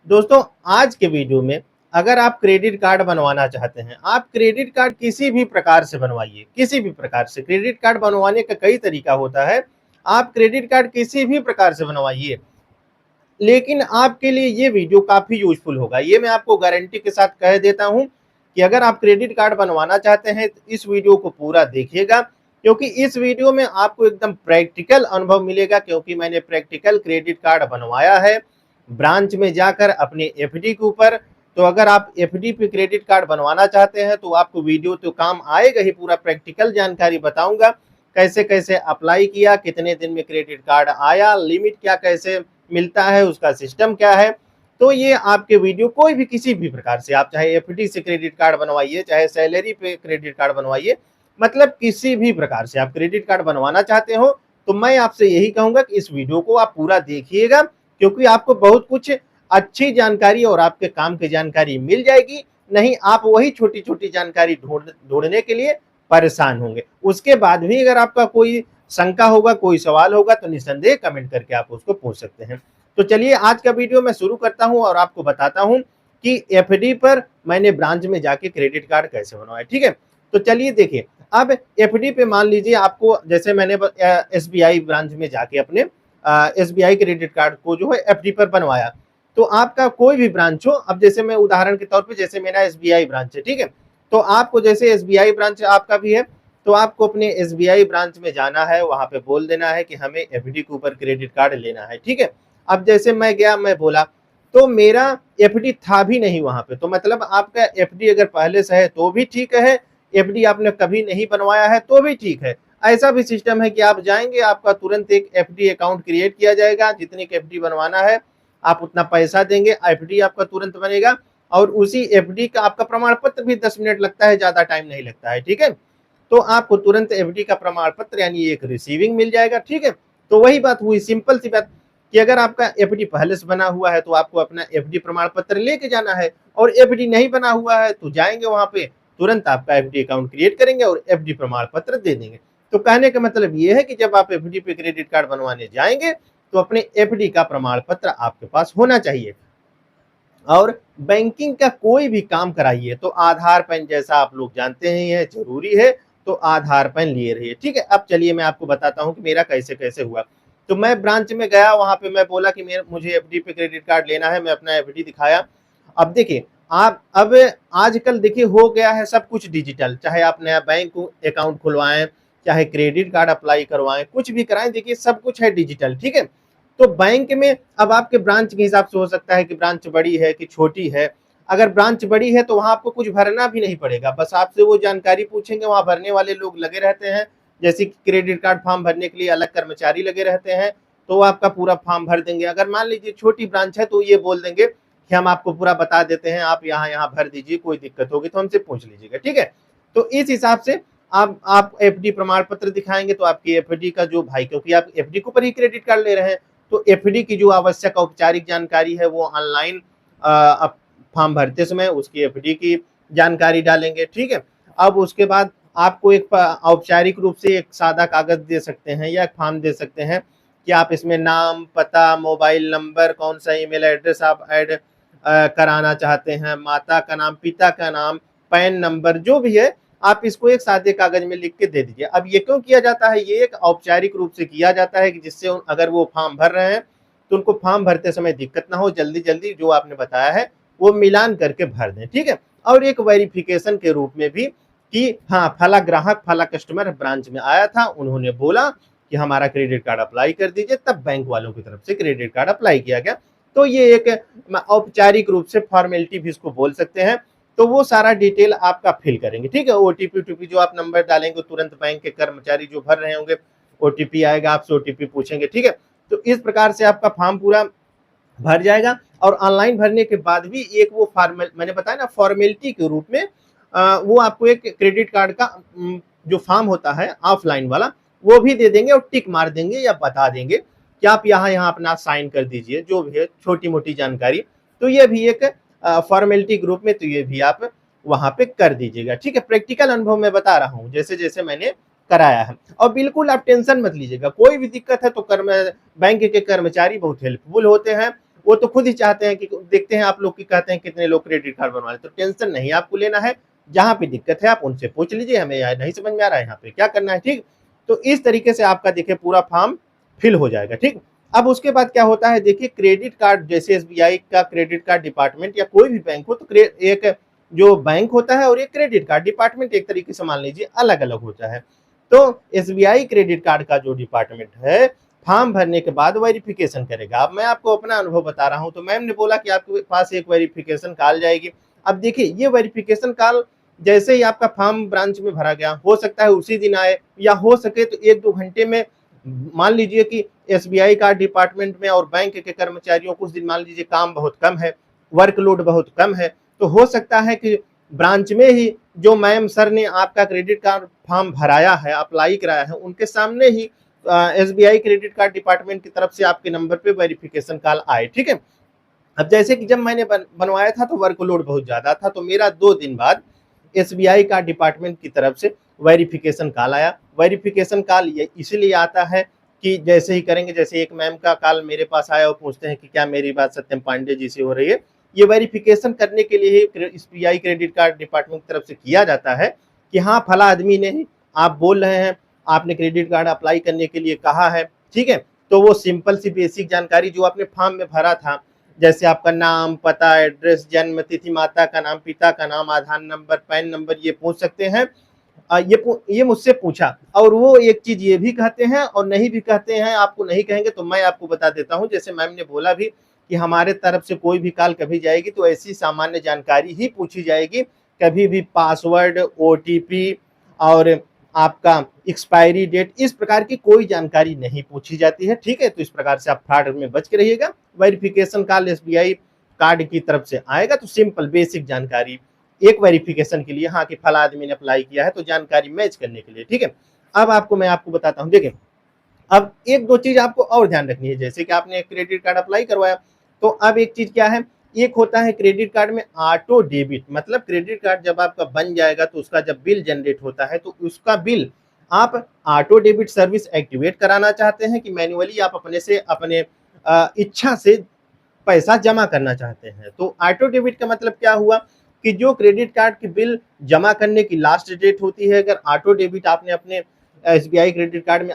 दोस्तों आज के वीडियो में अगर आप क्रेडिट कार्ड बनवाना चाहते हैं, आप क्रेडिट कार्ड किसी भी प्रकार से बनवाइए, किसी भी प्रकार से। क्रेडिट कार्ड बनवाने का कई तरीका होता है। आप क्रेडिट कार्ड किसी भी प्रकार से बनवाइए, लेकिन आपके लिए ये वीडियो काफ़ी यूज़फुल होगा। ये मैं आपको गारंटी के साथ कह देता हूँ कि अगर आप क्रेडिट कार्ड बनवाना चाहते हैं तो इस वीडियो को पूरा देखिएगा, क्योंकि इस वीडियो में आपको एकदम प्रैक्टिकल अनुभव मिलेगा, क्योंकि मैंने प्रैक्टिकल क्रेडिट कार्ड बनवाया है ब्रांच में जाकर अपने एफडी के ऊपर। तो अगर आप एफडी पे क्रेडिट कार्ड बनवाना चाहते हैं तो आपको वीडियो तो काम आएगा ही, पूरा प्रैक्टिकल जानकारी बताऊंगा। कैसे कैसे अप्लाई किया, कितने दिन में क्रेडिट कार्ड आया, लिमिट क्या कैसे मिलता है, उसका सिस्टम क्या है। तो ये आपके वीडियो कोई भी किसी भी प्रकार से, आप चाहे एफडी से क्रेडिट कार्ड बनवाइए, चाहे सैलरी पे क्रेडिट कार्ड बनवाइए, मतलब किसी भी प्रकार से आप क्रेडिट कार्ड बनवाना चाहते हो तो मैं आपसे यही कहूंगा कि इस वीडियो को आप पूरा देखिएगा, क्योंकि आपको बहुत कुछ अच्छी जानकारी और आपके काम की जानकारी मिल जाएगी। नहीं आप वही छोटी छोटी जानकारी ढूंढने के लिए परेशान होंगे। उसके बाद भी अगर आपका कोई शंका होगा, कोई सवाल होगा तो निसंदेह कमेंट करके आप उसको पूछ सकते हैं। तो चलिए आज का वीडियो मैं शुरू करता हूं और आपको बताता हूं कि एफडी पर मैंने ब्रांच में जाके क्रेडिट कार्ड कैसे बनवाया। ठीक है, तो चलिए देखिए। अब एफडी पे मान लीजिए आपको, जैसे मैंने एसबीआई ब्रांच में जाके अपने एसबीआई क्रेडिट कार्ड को जो है एफडी पर बनवाया। तो आपका कोई भी ब्रांच हो, अब जैसे मैं उदाहरण के तौर पे, जैसे मेरा एसबीआई ब्रांच है, ठीक है, तो आपको जैसे एसबीआई ब्रांच आपका भी है तो आपको अपने एसबीआई ब्रांच में जाना है, वहां पे बोल देना है कि हमें एफडी के ऊपर क्रेडिट कार्ड लेना है। ठीक है, अब जैसे मैं गया, मैं बोला तो मेरा एफडी था भी नहीं वहां पे, तो मतलब आपका एफडी अगर पहले से है तो भी ठीक है, एफडी आपने कभी नहीं बनवाया है तो भी ठीक है। ऐसा भी सिस्टम है कि आप जाएंगे, आपका तुरंत एक एफडी अकाउंट क्रिएट किया जाएगा, जितनी एफडी बनवाना है आप उतना पैसा देंगे, एफडी आपका तुरंत बनेगा। और उसी एफडी का आपका प्रमाण पत्र भी 10 मिनट लगता है, ज्यादा टाइम नहीं लगता है। ठीक है, तो आपको तुरंत एफडी का प्रमाण पत्र यानी एक रिसीविंग मिल जाएगा। ठीक है, तो वही बात हुई, सिंपल सी बात कि अगर आपका एफडी पहले से बना हुआ है तो आपको अपना एफडी प्रमाण पत्र लेके जाना है, और एफडी नहीं बना हुआ है तो जाएंगे वहां पे, तुरंत आपका एफडी अकाउंट क्रिएट करेंगे और एफडी प्रमाण पत्र दे देंगे। तो कहने का मतलब ये है कि जब आप एफडी पे क्रेडिट कार्ड बनवाने जाएंगे तो अपने एफडी का प्रमाण पत्र आपके पास होना चाहिए। और बैंकिंग का कोई भी काम कराइए तो आधार पैन, जैसा आप लोग जानते हैं ये जरूरी है, तो आधार पैन लिए रहिए। ठीक है, अब चलिए मैं आपको बताता हूँ कि मेरा कैसे कैसे हुआ। तो मैं ब्रांच में गया, वहां पे मैं बोला कि मुझे एफडी पे क्रेडिट कार्ड लेना है, मैं अपना एफडी दिखाया। अब देखिए, आप अब आजकल देखिए हो गया है सब कुछ डिजिटल, चाहे आप नया बैंक अकाउंट खुलवाएं, चाहे क्रेडिट कार्ड अप्लाई करवाएं, कुछ भी कराएं, देखिए सब कुछ है डिजिटल। ठीक है, तो बैंक में अब आपके ब्रांच के हिसाब से हो सकता है कि ब्रांच बड़ी है कि छोटी है। अगर ब्रांच बड़ी है तो वहां आपको कुछ भरना भी नहीं पड़ेगा, बस आपसे वो जानकारी पूछेंगे, वहां भरने वाले लोग लगे रहते हैं। जैसे कि क्रेडिट कार्ड फॉर्म भरने के लिए अलग कर्मचारी लगे रहते हैं, तो वो आपका पूरा फॉर्म भर देंगे। अगर मान लीजिए छोटी ब्रांच है तो ये बोल देंगे कि हम आपको पूरा बता देते हैं, आप यहाँ यहाँ भर दीजिए, कोई दिक्कत होगी तो हमसे पूछ लीजिएगा। ठीक है, तो इस हिसाब से आप एफडी प्रमाण पत्र दिखाएंगे तो आपकी एफडी का जो भाई, क्योंकि आप एफडी के ऊपर ही क्रेडिट कार्ड ले रहे हैं, तो एफडी की जो आवश्यक औपचारिक जानकारी है वो ऑनलाइन फॉर्म भरते समय उसकी एफडी की जानकारी डालेंगे। ठीक है, अब उसके बाद आपको एक औपचारिक रूप से एक सादा कागज दे सकते हैं या एक फॉर्म दे सकते हैं कि आप इसमें नाम, पता, मोबाइल नंबर, कौन सा ईमेल एड्रेस आप ऐड कराना चाहते हैं, माता का नाम, पिता का नाम, पैन नंबर, जो भी है आप इसको एक सादे कागज में लिख के दे दीजिए। अब ये क्यों किया जाता है, ये एक औपचारिक रूप से किया जाता है कि जिससे अगर वो फॉर्म भर रहे हैं तो उनको फॉर्म भरते समय दिक्कत ना हो, जल्दी जल्दी जो आपने बताया है वो मिलान करके भर दें। ठीक है, और एक वेरिफिकेशन के रूप में भी कि हाँ फला ग्राहक, फला कस्टमर ब्रांच में आया था, उन्होंने बोला कि हमारा क्रेडिट कार्ड अप्लाई कर दीजिए, तब बैंक वालों की तरफ से क्रेडिट कार्ड अप्लाई किया गया। तो ये एक औपचारिक रूप से फॉर्मेलिटी भी इसको बोल सकते हैं। तो वो सारा डिटेल आपका फिल करेंगे। ठीक है, ओटीपी ओटीपी जो आप नंबर डालेंगे तुरंत बैंक के कर्मचारी जो भर रहे होंगे, ओटीपी आएगा, आपसे ओटीपी पूछेंगे। ठीक है, तो इस प्रकार से आपका फॉर्म पूरा भर जाएगा। और ऑनलाइन भरने के बाद भी एक वो फॉर्मेल, मैंने बताया ना, फॉर्मेलिटी के रूप में वो आपको एक क्रेडिट कार्ड का जो फॉर्म होता है ऑफलाइन वाला, वो भी दे देंगे और टिक मार देंगे या बता देंगे कि आप यहाँ यहाँ अपना साइन कर दीजिए, जो भी है छोटी मोटी जानकारी। तो ये भी एक फॉर्मेलिटी ग्रुप में, तो ये भी आप वहां पे कर दीजिएगा। ठीक है, प्रैक्टिकल अनुभव मैं बता रहा हूँ जैसे जैसे मैंने कराया है। और बिल्कुल आप टेंशन मत लीजिएगा, कोई भी दिक्कत है तो बैंक के कर्मचारी बहुत हेल्पफुल होते हैं, वो तो खुद ही चाहते हैं कि देखते हैं आप लोग की कहते हैं कितने लोग क्रेडिट कार्ड बनवा रहे, तो टेंशन नहीं आपको लेना है। जहाँ पे दिक्कत है आप उनसे पूछ लीजिए, हमें यार नहीं समझ में आ रहा है यहाँ पे क्या करना है, ठीक। तो इस तरीके से आपका देखिए पूरा फॉर्म फिल हो जाएगा, ठीक। अब उसके बाद क्या होता है, देखिए क्रेडिट कार्ड जैसे एसबीआई का क्रेडिट कार्ड डिपार्टमेंट या कोई भी बैंक हो, तो एक जो बैंक होता है और एक क्रेडिट कार्ड डिपार्टमेंट एक तरीके से मान लीजिए अलग अलग होता है। तो एसबीआई क्रेडिट कार्ड का जो डिपार्टमेंट है, फॉर्म भरने के बाद वेरिफिकेशन करेगा। अब मैं आपको अपना अनुभव बता रहा हूं, तो मैम ने बोला कि आपके पास एक वेरिफिकेशन कॉल जाएगी। अब देखिए ये वेरिफिकेशन कॉल जैसे ही आपका फॉर्म ब्रांच में भरा गया, हो सकता है उसी दिन आए या हो सके तो 1-2 घंटे में। मान लीजिए कि एसबीआई का डिपार्टमेंट में और बैंक के कर्मचारियों को उस दिन मान लीजिए काम बहुत कम है, वर्कलोड बहुत कम है, तो हो सकता है कि ब्रांच में ही जो मैम सर ने आपका क्रेडिट कार्ड फॉर्म भराया है, अप्लाई कराया है, उनके सामने ही एसबीआई क्रेडिट कार्ड डिपार्टमेंट की तरफ से आपके नंबर पे वेरिफिकेशन कॉल आए, ठीक है। अब जैसे कि जब मैंने बनवाया था तो वर्कलोड बहुत ज़्यादा था, तो मेरा 2 दिन बाद एसबीआई का डिपार्टमेंट की तरफ से वेरिफिकेशन कॉल आया। वेरिफिकेशन कॉल ये इसलिए आता है कि जैसे ही करेंगे, जैसे एक मैम का कॉल मेरे पास आया और पूछते हैं कि क्या मेरी बात सत्यम पांडे जी से हो रही है। ये वेरिफिकेशन करने के लिए ही एसबीआई क्रेडिट कार्ड डिपार्टमेंट की तरफ से किया जाता है कि हाँ फला आदमी ने ही, आप बोल रहे हैं आपने क्रेडिट कार्ड अप्लाई करने के लिए कहा है, ठीक है। तो वो सिंपल सी बेसिक जानकारी जो आपने फॉर्म में भरा था, जैसे आपका नाम, पता, एड्रेस, जन्म तिथि, माता का नाम, पिता का नाम, आधार नंबर, पैन नंबर, ये पूछ सकते हैं। ये मुझसे पूछा, और वो एक चीज ये भी कहते हैं और नहीं भी कहते हैं। आपको नहीं कहेंगे तो मैं आपको बता देता हूँ, जैसे मैम ने बोला भी कि हमारे तरफ से कोई भी कॉल कभी जाएगी तो ऐसी सामान्य जानकारी ही पूछी जाएगी, कभी भी पासवर्ड, ओटीपी और आपका एक्सपायरी डेट, इस प्रकार की कोई जानकारी नहीं पूछी जाती है, ठीक है। तो इस प्रकार से आप फ्रॉड में बच के रहिएगा। वेरिफिकेशन कॉल एसबीआई कार्ड की तरफ से आएगा तो सिंपल बेसिक जानकारी एक वेरिफिकेशन के लिए, हाँ कि फला आदमी ने अप्लाई किया है, तो जानकारी मैच करने के लिए, ठीक है। अब मैं आपको बताता हूँ, देखिए अब 1-2 चीज आपको और ध्यान रखनी है। जैसे कि आपने क्रेडिट कार्ड अप्लाई करवाया, तो अब एक चीज क्या है, एक होता है क्रेडिट कार्ड में ऑटो डेबिट, मतलब क्रेडिट कार्ड जब आपका बन जाएगा तो उसका जब बिल जनरेट होता है तो उसका बिल आप ऑटो डेबिट सर्विस एक्टिवेट कराना चाहते हैं कि मैन्युअली आप अपने से अपने इच्छा से पैसा जमा करना चाहते हैं। तो ऑटो डेबिट का मतलब क्या हुआ कि जो क्रेडिट कार्ड की बिल जमा करने की लास्ट डेट होती है, अगर ऑटो डेबिट आपने अपने एसबीआई क्रेडिट कार्ड में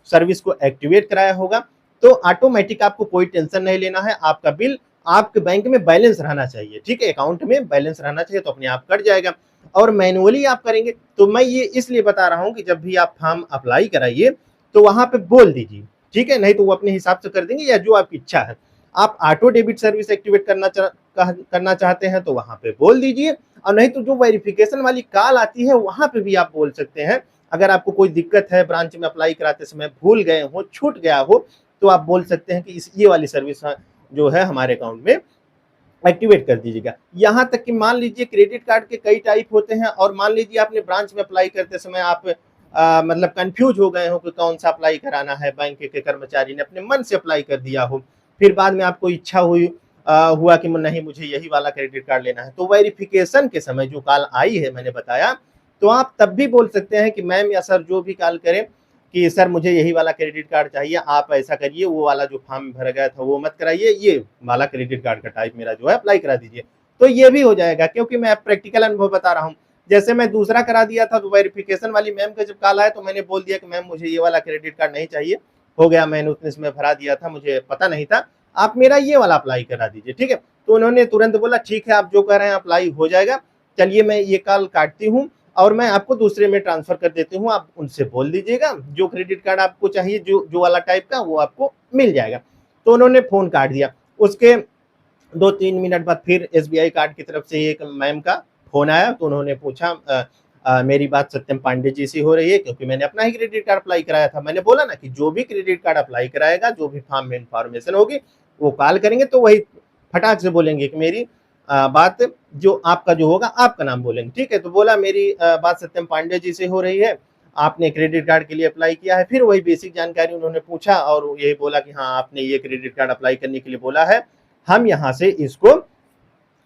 सर्विस को एक्टिवेट कराया होगा, तो ऑटोमेटिक आपको कोई टेंशन नहीं लेना है। आपका बिल आपके बैंक में बैलेंस रहना चाहिए, ठीक है, अकाउंट में बैलेंस रहना चाहिए, तो अपने आप कट जाएगा। और मैनुअली आप करेंगे तो मैं ये इसलिए बता रहा हूँ कि जब भी आप फॉर्म अप्लाई कराइए तो वहां पे बोल दीजिए, ठीक है, नहीं तो वो अपने हिसाब से कर देंगे या जो आपकी इच्छा है। आप ऑटो डेबिट सर्विस एक्टिवेट करना चाहते हैं तो वहां पे बोल दीजिए, और नहीं तो जो वेरिफिकेशन वाली कॉल आती है वहां पे भी आप बोल सकते हैं। अगर आपको कोई दिक्कत है, ब्रांच में अप्लाई कराते समय भूल गए हो, छूट गया हो, तो आप बोल सकते हैं कि ये वाली सर्विस जो है हमारे अकाउंट में एक्टिवेट कर दीजिएगा। यहाँ तक कि मान लीजिए क्रेडिट कार्ड के कई टाइप होते हैं, और मान लीजिए आपने ब्रांच में अप्लाई करते समय आप मतलब कंफ्यूज हो गए हो कि कौन सा अप्लाई कराना है, बैंक के कर्मचारी ने अपने मन से अप्लाई कर दिया हो, फिर बाद में आपको इच्छा हुआ कि नहीं मुझे यही वाला क्रेडिट कार्ड लेना है, तो वेरिफिकेशन के समय जो कॉल आई है मैंने बताया, तो आप तब भी बोल सकते हैं कि मैम या सर जो भी कॉल करें कि सर मुझे यही वाला क्रेडिट कार्ड चाहिए, आप ऐसा करिए वो वाला जो फॉर्म भरा गया था वो मत कराइए, ये वाला क्रेडिट कार्ड का टाइप मेरा जो है अप्लाई करा दीजिए। तो ये भी हो जाएगा, क्योंकि मैं प्रैक्टिकल अनुभव बता रहा हूँ। जैसे मैं दूसरा करा दिया था तो वेरिफिकेशन वाली मैम का जब कॉल आया तो मैंने बोल दिया कि मैम मुझे ये वाला क्रेडिट कार्ड नहीं चाहिए, हो गया, मैंने उतने इसमें भरा दिया था, मुझे पता नहीं था, आप मेरा ये वाला अप्लाई करा दीजिए, ठीक है। तो उन्होंने तुरंत बोला ठीक है आप जो कह रहे हैं अप्लाई हो जाएगा, चलिए मैं ये कॉल काटती हूँ और मैं आपको दूसरे में ट्रांसफर कर देती हूँ, आप उनसे बोल दीजिएगा जो क्रेडिट कार्ड आपको चाहिए, जो वाला टाइप का, वो आपको मिल जाएगा। तो उन्होंने फोन काट दिया। उसके 2-3 मिनट बाद फिर एसबीआई कार्ड की तरफ से एक मैम का फोन आया, तो उन्होंने पूछा मेरी बात सत्यम पांडे जी से हो रही है, क्योंकि मैंने अपना ही क्रेडिट कार्ड अप्लाई कराया था। मैंने बोला ना कि जो भी क्रेडिट कार्ड अप्लाई कराएगा, जो भी फॉर्म में इंफॉर्मेशन होगी वो कॉल करेंगे तो वही फटाक से बोलेंगे कि मेरी बात जो आपका जो होगा आपका नाम बोलेंगे, ठीक है। तो बोला मेरी बात सत्यम पांडे जी से हो रही है, आपने क्रेडिट कार्ड के लिए अप्लाई किया है, फिर वही बेसिक जानकारी उन्होंने पूछा और यही बोला कि हाँ आपने ये क्रेडिट कार्ड अप्लाई करने के लिए बोला है, हम यहाँ से इसको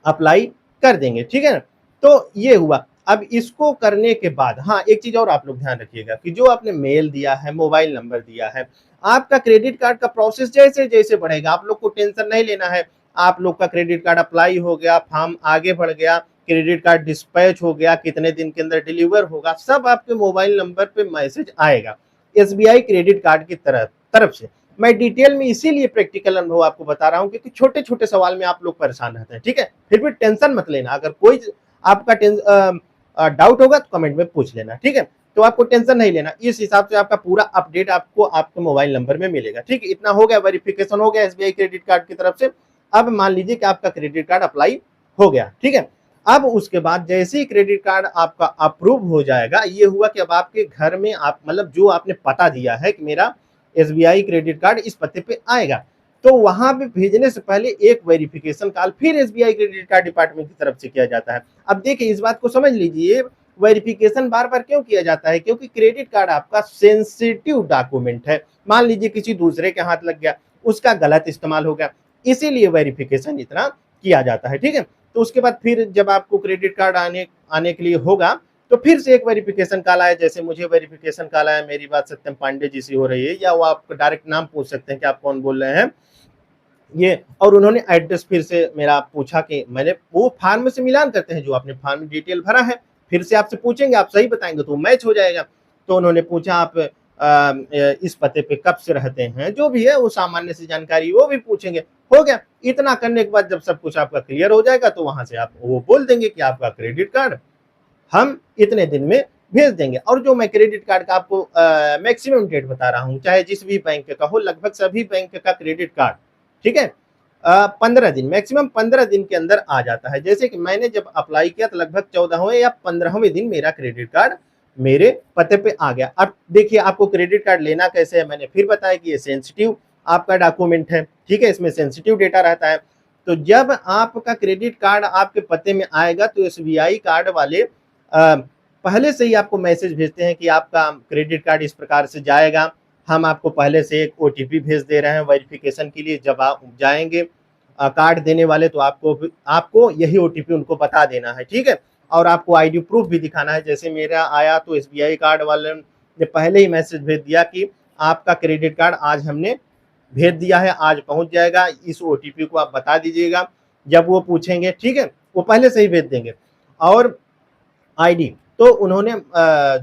अप्लाई कर देंगे, ठीक है ना। तो ये हुआ। अब इसको करने के बाद हाँ एक चीज और आप लोग ध्यान रखिएगा कि जो आपने मेल दिया है, मोबाइल नंबर दिया है, आपका क्रेडिट कार्ड का प्रोसेस जैसे जैसे बढ़ेगा, आप लोग को टेंशन नहीं लेना है। आप लोग का क्रेडिट कार्ड अप्लाई हो गया, फॉर्म आगे बढ़ गया, क्रेडिट कार्ड डिस्पैच हो गया, कितने दिन के अंदर डिलीवर होगा, सब आपके मोबाइल नंबर पे मैसेज आएगा एसबीआई क्रेडिट कार्ड की तरफ से। मैं डिटेल में इसीलिए प्रैक्टिकल अनुभव आपको बता रहा हूं क्योंकि छोटे छोटे सवाल में आप लोग परेशान रहते हैं, ठीक है। फिर भी टेंशन मत लेना, अगर कोई आपका डाउट होगा तो कमेंट में पूछ लेना, ठीक है। तो आपको टेंशन नहीं लेना, इस हिसाब से आपका पूरा अपडेट आपको आपके मोबाइल नंबर में मिलेगा, ठीक है। इतना हो गया, वेरिफिकेशन हो गया एसबीआई क्रेडिट कार्ड की तरफ से। अब मान लीजिए कि आपका क्रेडिट कार्ड अप्लाई हो गया, ठीक है। अब उसके बाद जैसे ही क्रेडिट कार्ड आपका अप्रूव हो जाएगा, ये हुआ कि अब आपके घर में आप मतलब जो आपने पता दिया है कि मेरा एसबीआई क्रेडिट कार्ड इस पते पे आएगा, तो वहां पे भेजने से पहले एक वेरिफिकेशन कॉल फिर एसबीआई क्रेडिट कार्ड डिपार्टमेंट की तरफ से किया जाता है। अब देखिए इस बात को समझ लीजिए, वेरिफिकेशन बार बार क्यों किया जाता है, क्योंकि क्रेडिट कार्ड आपका सेंसिटिव डॉक्यूमेंट है। मान लीजिए किसी दूसरे के हाथ लग गया, उसका गलत इस्तेमाल हो गया, इसीलिए वेरिफिकेशन इतना किया जाता है, ठीक है। तो उसके बाद फिर जब आपको क्रेडिट कार्ड आने के लिए होगा तो फिर से एक वेरिफिकेशन कॉल आया, जैसे मुझे वेरिफिकेशन कॉल आया, मेरी बात सत्यम पांडे जी से हो रही है, या वो आप डायरेक्ट नाम पूछ सकते हैं कि आप कौन बोल रहे हैं ये, और उन्होंने एड्रेस फिर से मेरा पूछा कि मैंने वो फार्म से मिलान करते हैं, जो आपने फार्म में डिटेल भरा है, फिर से आपसे पूछेंगे, आप सही बताएंगे तो मैच हो जाएगा। तो उन्होंने पूछा आप इस पते पे कब से रहते हैं, जो भी है वो सामान्य सी जानकारी वो भी पूछेंगे। हो गया, इतना करने के बाद जब सब कुछ आपका क्लियर हो जाएगा तो वहां से आप वो बोल देंगे कि आपका क्रेडिट कार्ड हम इतने दिन में भेज देंगे। और जो मैं क्रेडिट कार्ड का आपको मैक्सिमम डेट बता रहा हूँ, चाहे जिस भी बैंक का हो, लगभग सभी बैंक का क्रेडिट कार्ड, ठीक है, 15 दिन, मैक्सिमम 15 दिन के अंदर आ जाता है। जैसे कि मैंने जब अप्लाई किया तो लगभग 14वें या 15वें दिन मेरा क्रेडिट कार्ड मेरे पते पे आ गया। अब देखिए आपको क्रेडिट कार्ड लेना कैसे है, मैंने फिर बताया कि ये सेंसिटिव आपका डॉक्यूमेंट है, ठीक है, इसमें सेंसिटिव डेटा रहता है। तो जब आपका क्रेडिट कार्ड आपके पते में आएगा तो एसबीआई कार्ड वाले पहले से ही आपको मैसेज भेजते हैं कि आपका क्रेडिट कार्ड इस प्रकार से जाएगा, हम आपको पहले से एक ओटीपी भेज दे रहे हैं वेरिफिकेशन के लिए। जब आप जाएंगे कार्ड देने वाले तो आपको यही ओटीपी उनको बता देना है, ठीक है। और आपको आईडी प्रूफ भी दिखाना है। जैसे मेरा आया तो एसबीआई कार्ड वाले ने पहले ही मैसेज भेज दिया कि आपका क्रेडिट कार्ड आज हमने भेज दिया है, आज पहुंच जाएगा, इस ओटीपी को आप बता दीजिएगा। जब वो पूछेंगे, ठीक है, वो पहले से ही भेज देंगे। और आईडी तो उन्होंने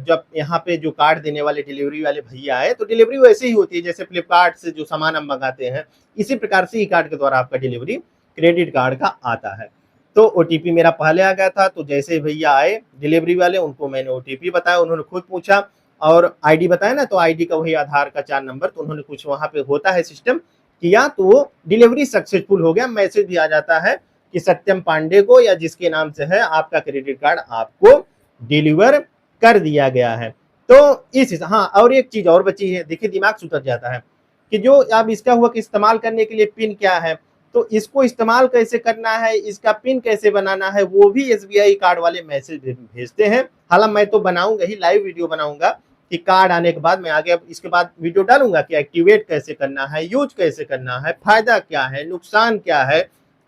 जब यहाँ पे जो कार्ड देने वाले डिलीवरी वाले भैया आए तो डिलीवरी वैसे ही होती है जैसे फ्लिपकार्ट से जो सामान हम मंगाते हैं, इसी प्रकार से ई कार्ड के द्वारा आपका डिलीवरी क्रेडिट कार्ड का आता है। तो ओटीपी मेरा पहले आ गया था, तो जैसे ही भैया आए डिलीवरी वाले, उनको मैंने ओटीपी बताया, उन्होंने खुद पूछा और आईडी बताया ना, तो आईडी का वही आधार का 4 नंबर, तो उन्होंने कुछ वहां पे होता है सिस्टम किया, तो वो डिलीवरी सक्सेसफुल हो गया। मैसेज भी आ जाता है कि सत्यम पांडे को या जिसके नाम से है आपका क्रेडिट कार्ड आपको डिलीवर कर दिया गया है। तो इस हाँ, और एक चीज और बची है, देखिए दिमाग सुधर जाता है कि जो अब इसका हुआ कि इस्तेमाल करने के लिए पिन क्या है, तो इसको इस्तेमाल कैसे करना है, इसका पिन कैसे बनाना है, वो भी एसबीआई कार्ड वाले मैसेज भेजते हैं। हालांकि मैं तो बनाऊंगा ही, लाइव वीडियो बनाऊंगा कि कार्ड आने के बाद मैं आगे इसके बाद वीडियो डालूंगा कि एक्टिवेट कैसे करना है, यूज कैसे करना है, फायदा क्या है, नुकसान क्या है,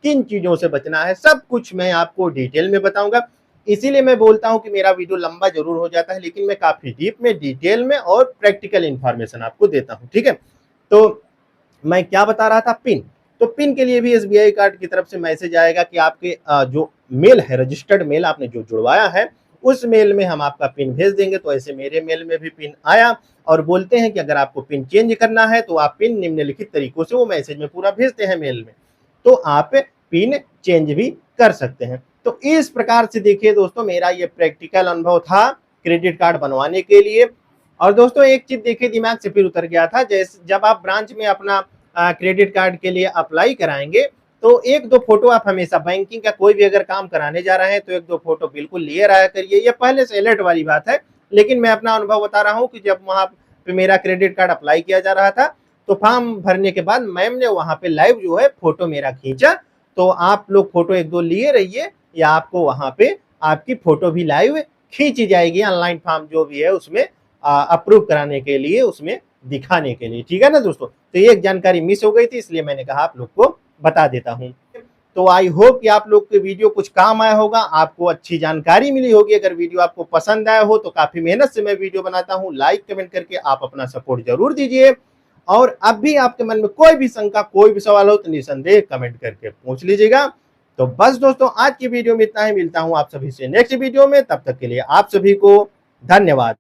किन चीजों से बचना है, सब कुछ मैं आपको डिटेल में बताऊंगा। इसीलिए मैं बोलता हूं कि मेरा वीडियो लंबा जरूर हो जाता है, लेकिन मैं काफी डीप में, डिटेल में और प्रैक्टिकल इंफॉर्मेशन आपको देता हूं, ठीक है। तो मैं क्या बता रहा था, पिन, तो पिन के लिए भी एसबीआई कार्ड की तरफ से मैसेज आएगा कि आपके जो मेल है, रजिस्टर्ड मेल आपने जो जुड़वाया है, उस मेल में हम आपका पिन भेज देंगे। तो ऐसे मेरे मेल में भी पिन आया और बोलते हैं कि अगर आपको पिन चेंज करना है तो आप पिन निम्नलिखित तरीकों से, वो मैसेज में पूरा भेजते हैं मेल में, तो आप पिन चेंज भी कर सकते हैं। तो इस प्रकार से देखिए दोस्तों, मेरा ये प्रैक्टिकल अनुभव था क्रेडिट कार्ड बनवाने के लिए। और दोस्तों एक चीज देखिए दिमाग से फिर उतर गया था, जैसे जब आप ब्रांच में अपना क्रेडिट कार्ड के लिए अप्लाई कराएंगे तो एक दो फोटो आप हमेशा, बैंकिंग का कोई भी अगर काम कराने जा रहे हैं तो एक दो फोटो बिल्कुल लिए रहा करिए। ये पहले से अलर्ट वाली बात है, लेकिन मैं अपना अनुभव बता रहा हूँ कि जब वहां पे मेरा क्रेडिट कार्ड अप्लाई किया जा रहा था तो फॉर्म भरने के बाद मैम ने वहां पे लाइव जो है फोटो मेरा खींचा। तो आप लोग फोटो एक दो लिए रहिए, या आपको वहां पे आपकी फोटो भी लाइव खींची जाएगी, ऑनलाइन फॉर्म जो भी है उसमें अप्रूव कराने के लिए, उसमें दिखाने के लिए, ठीक है ना दोस्तों। तो ये एक जानकारी मिस हो गई थी, इसलिए मैंने कहा आप लोग को बता देता हूं। तो आई होप कि आप लोग के वीडियो कुछ काम आया होगा, आपको अच्छी जानकारी मिली होगी। अगर वीडियो आपको पसंद आया हो तो काफी मेहनत से मैं वीडियो बनाता हूं, लाइक कमेंट करके आप अपना सपोर्ट जरूर दीजिए। और अब भी आपके मन में कोई भी शंका, कोई भी सवाल हो तो निसंदेह कमेंट करके पूछ लीजिएगा। तो बस दोस्तों, आज की वीडियो में इतना ही। मिलता हूं आप सभी से नेक्स्ट वीडियो में, तब तक के लिए आप सभी को धन्यवाद।